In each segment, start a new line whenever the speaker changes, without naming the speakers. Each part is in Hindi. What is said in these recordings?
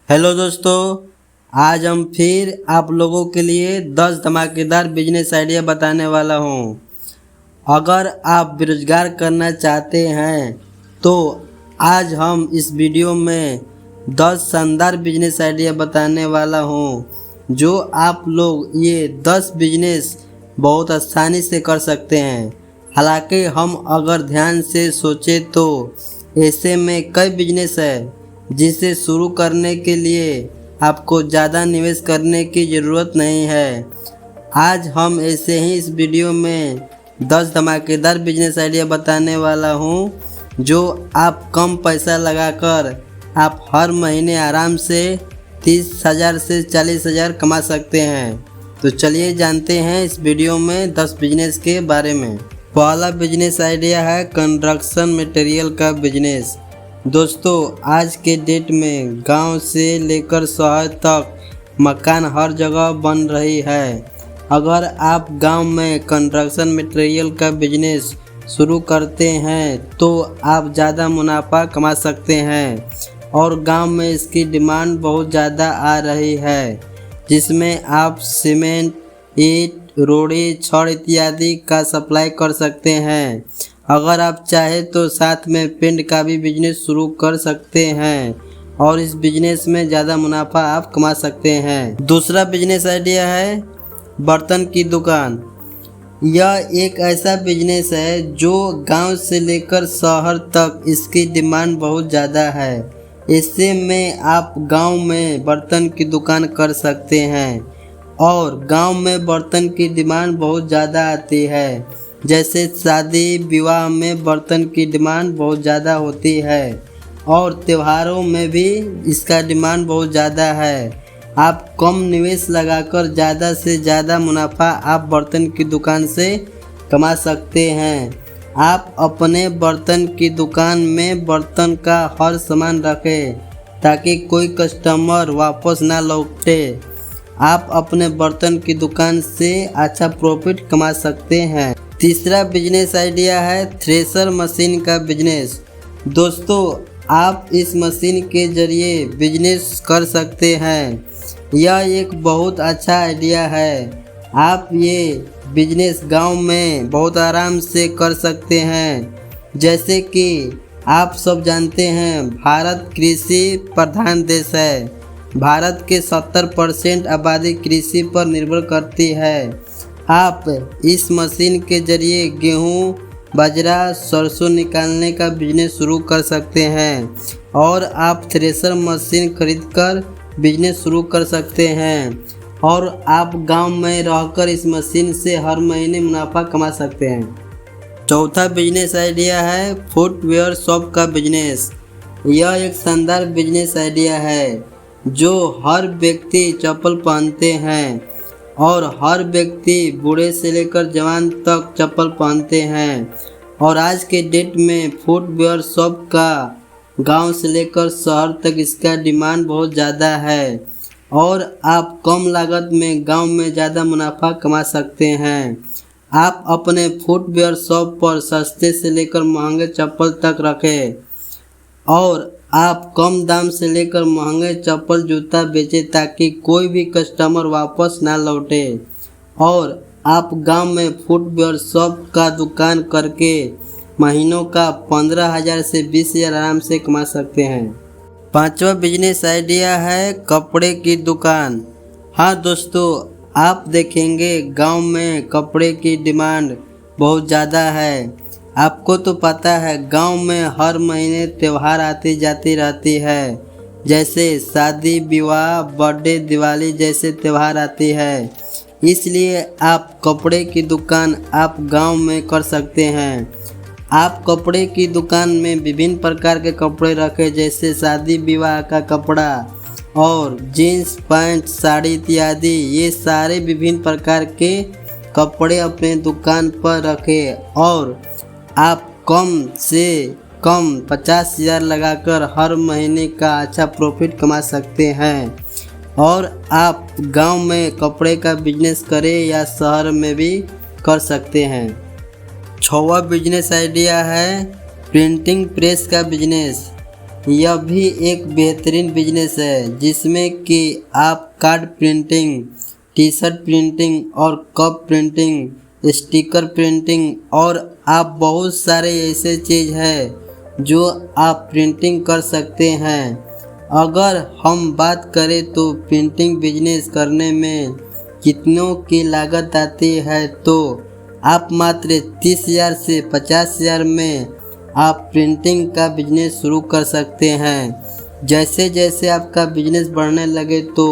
हेलो दोस्तों, आज हम फिर आप लोगों के लिए 10 धमाकेदार बिजनेस आइडिया बताने वाला हूँ। अगर आप बेरोजगार करना चाहते हैं तो आज हम इस वीडियो में 10 शानदार बिजनेस आइडिया बताने वाला हूँ, जो आप लोग ये 10 बिजनेस बहुत आसानी से कर सकते हैं। हालांकि हम अगर ध्यान से सोचें तो ऐसे में कई बिजनेस है जिसे शुरू करने के लिए आपको ज़्यादा निवेश करने की ज़रूरत नहीं है। आज हम ऐसे ही इस वीडियो में 10 धमाकेदार बिजनेस आइडिया बताने वाला हूँ, जो आप कम पैसा लगाकर आप हर महीने आराम से 30,000 से 40,000 कमा सकते हैं। तो चलिए जानते हैं इस वीडियो में 10 बिजनेस के बारे में। पहला बिजनेस आइडिया है कंस्ट्रक्शन मटेरियल का बिजनेस। दोस्तों, आज के डेट में गांव से लेकर शहर तक मकान हर जगह बन रही है। अगर आप गांव में कंस्ट्रक्शन मटेरियल का बिजनेस शुरू करते हैं तो आप ज़्यादा मुनाफा कमा सकते हैं और गांव में इसकी डिमांड बहुत ज़्यादा आ रही है, जिसमें आप सीमेंट, ईंट, रोड़ी, छड़ इत्यादि का सप्लाई कर सकते हैं। अगर आप चाहें तो साथ में पेंट का भी बिजनेस शुरू कर सकते हैं और इस बिजनेस में ज़्यादा मुनाफा आप कमा सकते हैं। दूसरा बिजनेस आइडिया है बर्तन की दुकान। यह एक ऐसा बिजनेस है जो गांव से लेकर शहर तक इसकी डिमांड बहुत ज़्यादा है। इससे में आप गांव में बर्तन की दुकान कर सकते हैं और गांव में बर्तन की डिमांड बहुत ज़्यादा आती है। जैसे शादी विवाह में बर्तन की डिमांड बहुत ज़्यादा होती है और त्योहारों में भी इसका डिमांड बहुत ज़्यादा है। आप कम निवेश लगाकर ज़्यादा से ज़्यादा मुनाफा आप बर्तन की दुकान से कमा सकते हैं। आप अपने बर्तन की दुकान में बर्तन का हर सामान रखें ताकि कोई कस्टमर वापस ना लौटे। आप अपने बर्तन की दुकान से अच्छा प्रॉफिट कमा सकते हैं। तीसरा बिजनेस आइडिया है थ्रेशर मशीन का बिजनेस। दोस्तों, आप इस मशीन के जरिए बिजनेस कर सकते हैं। यह एक बहुत अच्छा आइडिया है। आप ये बिजनेस गांव में बहुत आराम से कर सकते हैं। जैसे कि आप सब जानते हैं, भारत कृषि प्रधान देश है। भारत के 70% आबादी कृषि पर निर्भर करती है। आप इस मशीन के जरिए गेहूं, बाजरा, सरसों निकालने का बिजनेस शुरू कर सकते हैं और आप थ्रेशर मशीन खरीदकर बिजनेस शुरू कर सकते हैं और आप गांव में रहकर इस मशीन से हर महीने मुनाफा कमा सकते हैं। चौथा बिजनेस आइडिया है फुटवेयर शॉप का बिजनेस। यह एक शानदार बिजनेस आइडिया है जो हर व्यक्ति चप्पल पहनते हैं और हर व्यक्ति बूढ़े से लेकर जवान तक चप्पल पहनते हैं और आज के डेट में फुटवेयर शॉप का गांव से लेकर शहर तक इसका डिमांड बहुत ज़्यादा है और आप कम लागत में गांव में ज़्यादा मुनाफा कमा सकते हैं। आप अपने फुटवेयर शॉप पर सस्ते से लेकर महंगे चप्पल तक रखें और आप कम दाम से लेकर महंगे चप्पल जूता बेचें ताकि कोई भी कस्टमर वापस ना लौटे और आप गांव में फुटवेयर शॉप का दुकान करके महीनों का 15,000 से 20,000 आराम से कमा सकते हैं। पांचवा बिजनेस आइडिया है कपड़े की दुकान। हाँ दोस्तों, आप देखेंगे गांव में कपड़े की डिमांड बहुत ज़्यादा है। आपको तो पता है गांव में हर महीने त्यौहार आती जाती रहती है, जैसे शादी विवाह, बर्थडे, दिवाली जैसे त्यौहार आती है। इसलिए आप कपड़े की दुकान आप गांव में कर सकते हैं। आप कपड़े की दुकान में विभिन्न प्रकार के कपड़े रखें, जैसे शादी विवाह का कपड़ा और जीन्स, पैंट, साड़ी इत्यादि। ये सारे विभिन्न प्रकार के कपड़े अपने दुकान पर रखें और आप कम से कम 50,000 लगाकर हर महीने का अच्छा प्रॉफिट कमा सकते हैं और आप गांव में कपड़े का बिजनेस करें या शहर में भी कर सकते हैं। छठवां बिजनेस आइडिया है प्रिंटिंग प्रेस का बिजनेस। यह भी एक बेहतरीन बिजनेस है जिसमें कि आप card printing, T shirt printing और कप प्रिंटिंग, स्टिकर प्रिंटिंग और आप बहुत सारे ऐसे चीज़ है जो आप प्रिंटिंग कर सकते हैं। अगर हम बात करें तो प्रिंटिंग बिजनेस करने में कितनों की लागत आती है, तो आप मात्र 30,000 से 50,000 में आप प्रिंटिंग का बिजनेस शुरू कर सकते हैं। जैसे जैसे आपका बिजनेस बढ़ने लगे तो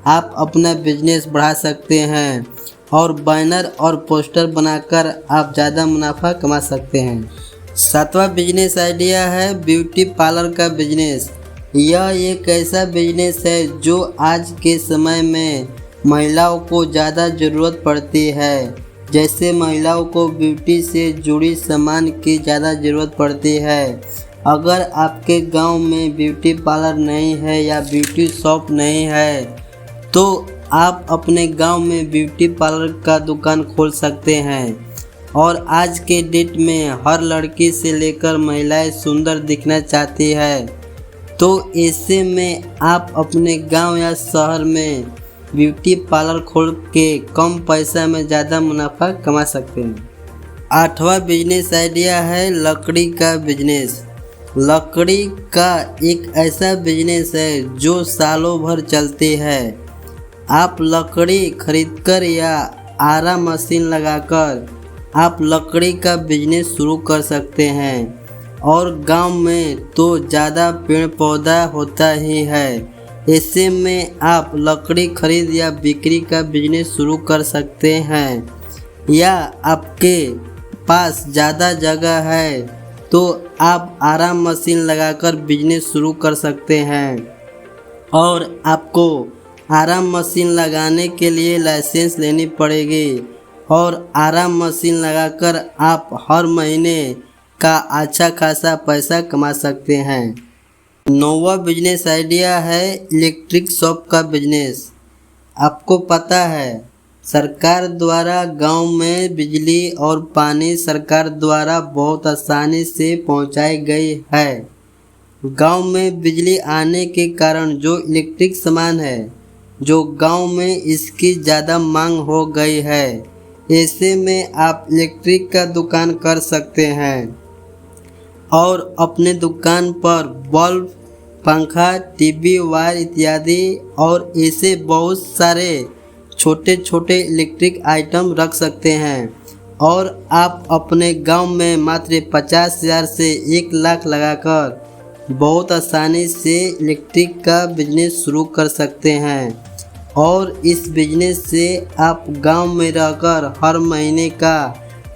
आप अपना बिजनेस बढ़ा सकते हैं और बैनर और पोस्टर बनाकर आप ज़्यादा मुनाफा कमा सकते हैं। 7वां बिजनेस आइडिया है ब्यूटी पार्लर का बिजनेस। यह एक ऐसा बिजनेस है जो आज के समय में महिलाओं को ज़्यादा ज़रूरत पड़ती है। जैसे महिलाओं को ब्यूटी से जुड़ी सामान की ज़्यादा ज़रूरत पड़ती है। अगर आपके गांव में ब्यूटी पार्लर नहीं है या ब्यूटी शॉप नहीं है तो आप अपने गांव में ब्यूटी पार्लर का दुकान खोल सकते हैं। और आज के डेट में हर लड़की से लेकर महिलाएं सुंदर दिखना चाहती है, तो ऐसे में आप अपने गांव या शहर में ब्यूटी पार्लर खोल के कम पैसा में ज़्यादा मुनाफा कमा सकते हैं। 8वां बिजनेस आइडिया है लकड़ी का बिजनेस। लकड़ी का एक ऐसा बिजनेस है जो सालों भर चलती है। आप लकड़ी खरीदकर या आरा मशीन लगाकर आप लकड़ी का बिजनेस शुरू कर सकते हैं। और गांव में तो ज़्यादा पेड़ पौधा होता ही है, ऐसे में आप लकड़ी खरीद या बिक्री का बिजनेस शुरू कर सकते हैं। या आपके पास ज़्यादा जगह है तो आप आराम मशीन लगाकर बिजनेस शुरू कर सकते हैं। और आपको आराम मशीन लगाने के लिए लाइसेंस लेनी पड़ेगी और आराम मशीन लगाकर आप हर महीने का अच्छा खासा पैसा कमा सकते हैं। 9वां बिजनेस आइडिया है इलेक्ट्रिक शॉप का बिजनेस। आपको पता है सरकार द्वारा गांव में बिजली और पानी सरकार द्वारा बहुत आसानी से पहुंचाई गई है। गांव में बिजली आने के कारण जो इलेक्ट्रिक सामान है जो गांव में इसकी ज़्यादा मांग हो गई है, ऐसे में आप इलेक्ट्रिक का दुकान कर सकते हैं और अपने दुकान पर बल्ब, पंखा, टीवी, वायर इत्यादि और ऐसे बहुत सारे छोटे छोटे इलेक्ट्रिक आइटम रख सकते हैं। और आप अपने गांव में मात्र 50,000 से 1 लाख लगाकर बहुत आसानी से इलेक्ट्रिक का बिजनेस शुरू कर सकते हैं। और इस बिजनेस से आप गांव में रहकर हर महीने का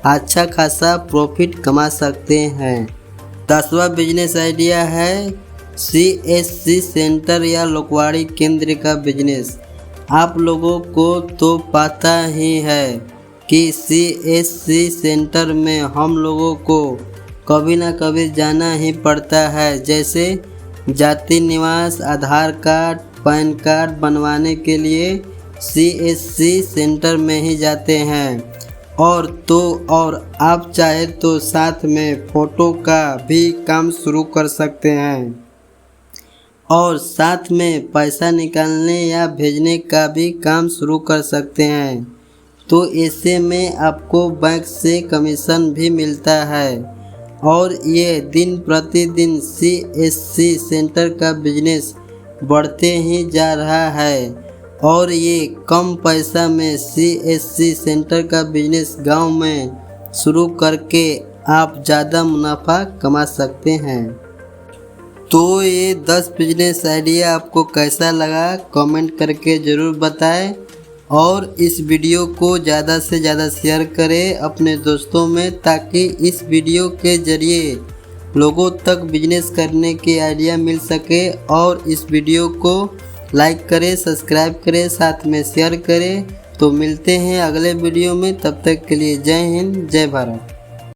अच्छा खासा प्रॉफिट कमा सकते हैं। 10वां बिजनेस आइडिया है CSC सेंटर या लोकवाड़ी केंद्र का बिजनेस। आप लोगों को तो पता ही है कि CSC सेंटर में हम लोगों को कभी ना कभी जाना ही पड़ता है। जैसे जाति निवास, आधार कार्ड, पैन कार्ड बनवाने के लिए CSC सेंटर में ही जाते हैं। और आप चाहे तो साथ में फ़ोटो का भी काम शुरू कर सकते हैं और साथ में पैसा निकालने या भेजने का भी काम शुरू कर सकते हैं। तो ऐसे में आपको बैंक से कमीशन भी मिलता है। और ये दिन प्रतिदिन CSC सेंटर का बिजनेस बढ़ते ही जा रहा है। और ये कम पैसा में CSC सेंटर का बिजनेस गांव में शुरू करके आप ज़्यादा मुनाफा कमा सकते हैं। तो ये 10 बिजनेस आइडिया आपको कैसा लगा कमेंट करके ज़रूर बताएं और इस वीडियो को ज़्यादा से ज़्यादा शेयर करें अपने दोस्तों में, ताकि इस वीडियो के ज़रिए लोगों तक बिजनेस करने की आइडिया मिल सके। और इस वीडियो को लाइक करें, सब्सक्राइब करें, साथ में शेयर करें। तो मिलते हैं अगले वीडियो में, तब तक के लिए जय हिंद, जय भारत।